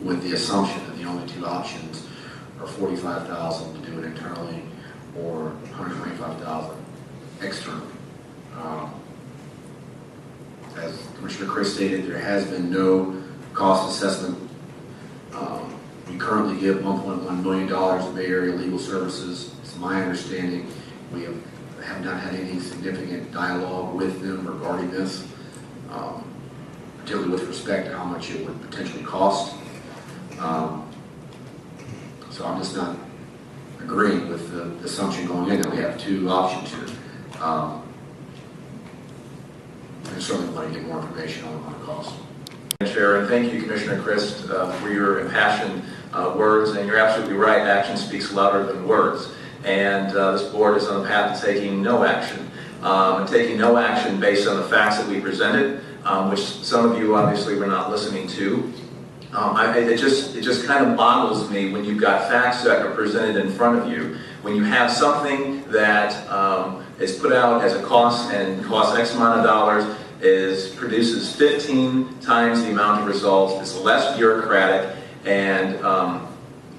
with the assumption that the only two options are $45,000 to do it internally or $125,000 externally. As Commissioner Chris stated, there has been no cost assessment. We currently give $1.1 million to Bay Area Legal Services. It's my understanding we have not had any significant dialogue with them regarding this, particularly with respect to how much it would potentially cost. So I'm just not agreeing with the assumption going in that we have two options here. I certainly want to get more information on the cost. Chair, and thank you, Commissioner Christ, for your impassioned words. And you're absolutely right, action speaks louder than words. And this board is on the path to taking no action. And taking no action based on the facts that we presented, which some of you obviously were not listening to. It just kind of boggles me when you've got facts that are presented in front of you, when you have something that is put out as a cost and costs X amount of dollars, produces 15 times the amount of results, it's less bureaucratic and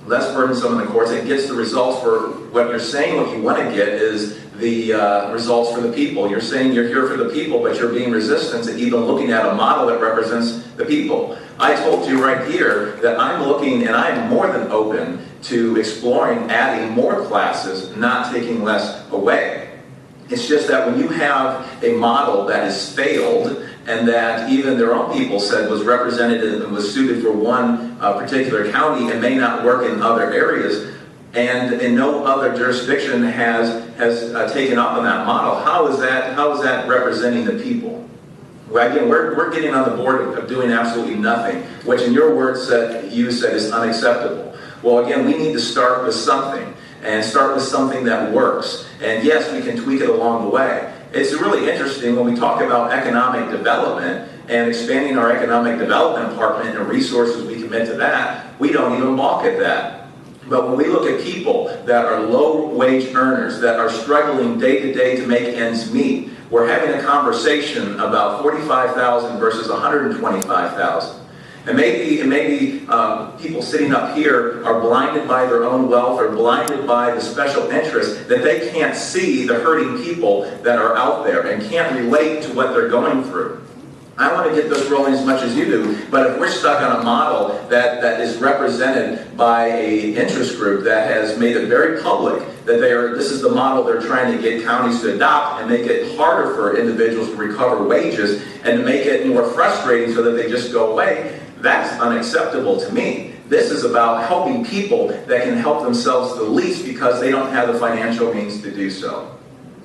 less burdensome in the courts. It gets the results for what you're saying. What you want to get is the results for the people. You're saying you're here for the people, but you're being resistant to even looking at a model that represents the people. I told you right here that I'm looking and I'm more than open to exploring adding more classes, not taking less away. It's just that when you have a model that is failed and that even their own people said was representative and was suited for one particular county and may not work in other areas, and in no other jurisdiction has taken up on that model, how is that representing the people? Well, again, we're getting on the board of doing absolutely nothing, which in your words you said is unacceptable. Well, again, we need to start with something, and start with something that works. And yes, we can tweak it along the way. It's really interesting when we talk about economic development and expanding our economic development department and resources we commit to that, we don't even balk at that. But when we look at people that are low-wage earners, that are struggling day to day to make ends meet, we're having a conversation about $45,000 versus $125,000. And maybe people sitting up here are blinded by their own wealth or blinded by the special interest that they can't see the hurting people that are out there and can't relate to what they're going through. I want to get this rolling as much as you do, but if we're stuck on a model that is represented by an interest group that has made it very public that this is the model they're trying to get counties to adopt and make it harder for individuals to recover wages and to make it more frustrating so that they just go away, that's unacceptable to me. This is about helping people that can help themselves the least because they don't have the financial means to do so.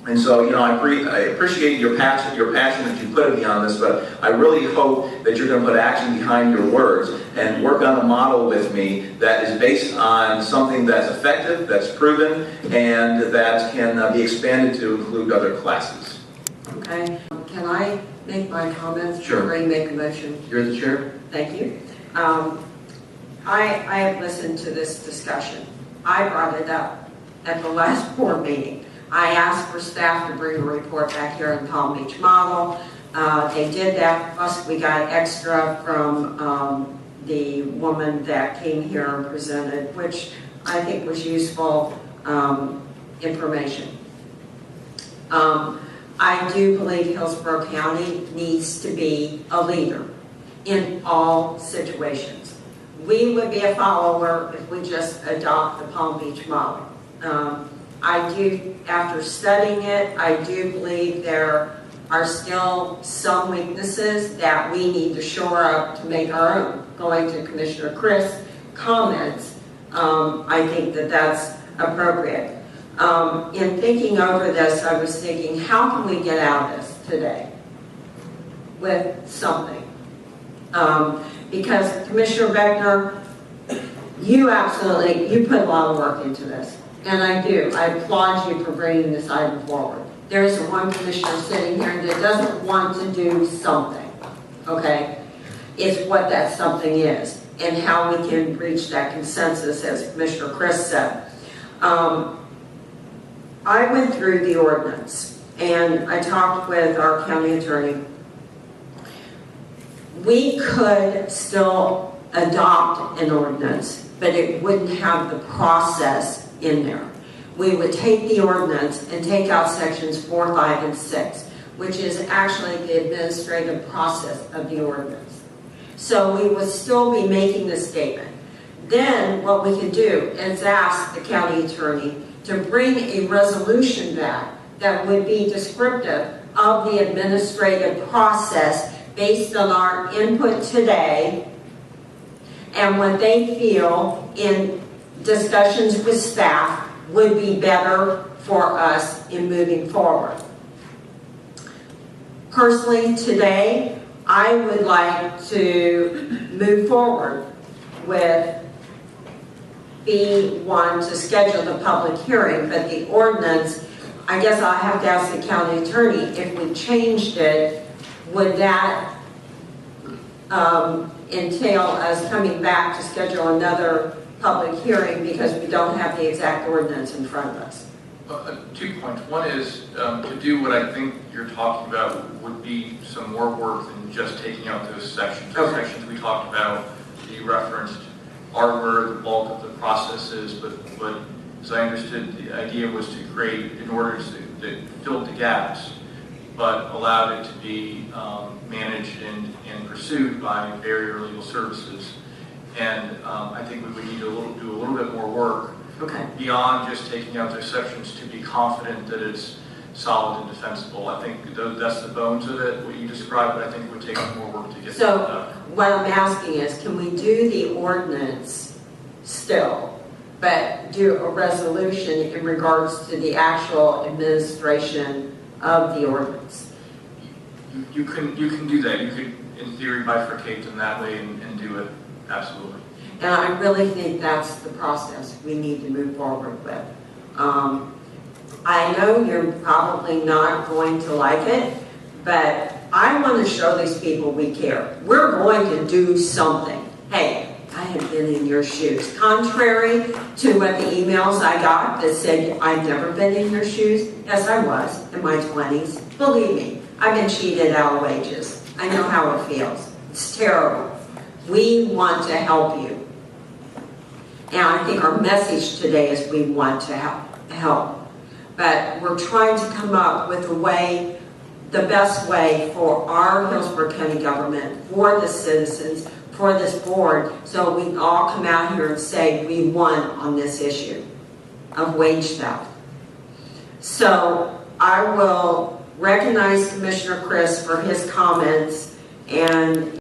And so, I appreciate your passion that you put in me on this, but I really hope that you're going to put action behind your words and work on a model with me that is based on something that's effective, that's proven, and that can be expanded to include other classes. Okay. Can I make my comments? Sure. Before you make a motion? You're the chair? Thank you. I have listened to this discussion. I brought it up at the last board meeting. I asked for staff to bring a report back here on Palm Beach model. They did that, plus we got extra from the woman that came here and presented, which I think was useful information. I do believe Hillsborough County needs to be a leader in all situations. We would be a follower if we just adopt the Palm Beach model. I do, after studying it, I do believe there are still some weaknesses that we need to shore up to make our own. Going to Commissioner Chris' comments, I think that that's appropriate. In thinking over this, I was thinking, how can we get out of this today with something? Because Commissioner Beckner, you put a lot of work into this. And I do. I applaud you for bringing this item forward. There isn't one commissioner sitting here that doesn't want to do something, okay? It's what that something is and how we can reach that consensus, as Commissioner Chris said. I went through the ordinance and I talked with our county attorney. We could still adopt an ordinance, but it wouldn't have the process in there. We would take the ordinance and take out sections 4, 5, and 6, which is actually the administrative process of the ordinance. So we would still be making the statement. Then what we could do is ask the county attorney to bring a resolution back that would be descriptive of the administrative process based on our input today and what they feel in discussions with staff would be better for us in moving forward. Personally, today, I would like to move forward with B1 to schedule the public hearing, but the ordinance, I guess I'll have to ask the county attorney, if we changed it, would that entail us coming back to schedule another public hearing because we don't have the exact ordinance in front of us? 2 points. One is to do what I think you're talking about would be some more work than just taking out those sections. Those sections we talked about, you referenced, are where the bulk of the process is, but as I understood, the idea was to create an ordinance that filled the gaps, but allowed it to be managed and pursued by barrier legal services. And I think we would need to do a little bit more work beyond just taking out those sections to be confident that it's solid and defensible. I think that's the bones of it, what you described, but I think it would take more work to get that done. What I'm asking is, can we do the ordinance still, but do a resolution in regards to the actual administration of the ordinance? You can do that. You could, in theory, bifurcate them that way and do it. Absolutely. And I really think that's the process we need to move forward with. I know you're probably not going to like it, but I want to show these people we care. We're going to do something. Hey, I have been in your shoes. Contrary to what the emails I got that said I've never been in your shoes, yes, I was in my 20s. Believe me, I've been cheated out of wages. I know how it feels. It's terrible. We want to help you. And I think our message today is we want to help. But we're trying to come up with a way, the best way for our Hillsborough County government, for the citizens, for this board, so we can all come out here and say we won on this issue of wage theft. So I will recognize Commissioner Chris for his comments and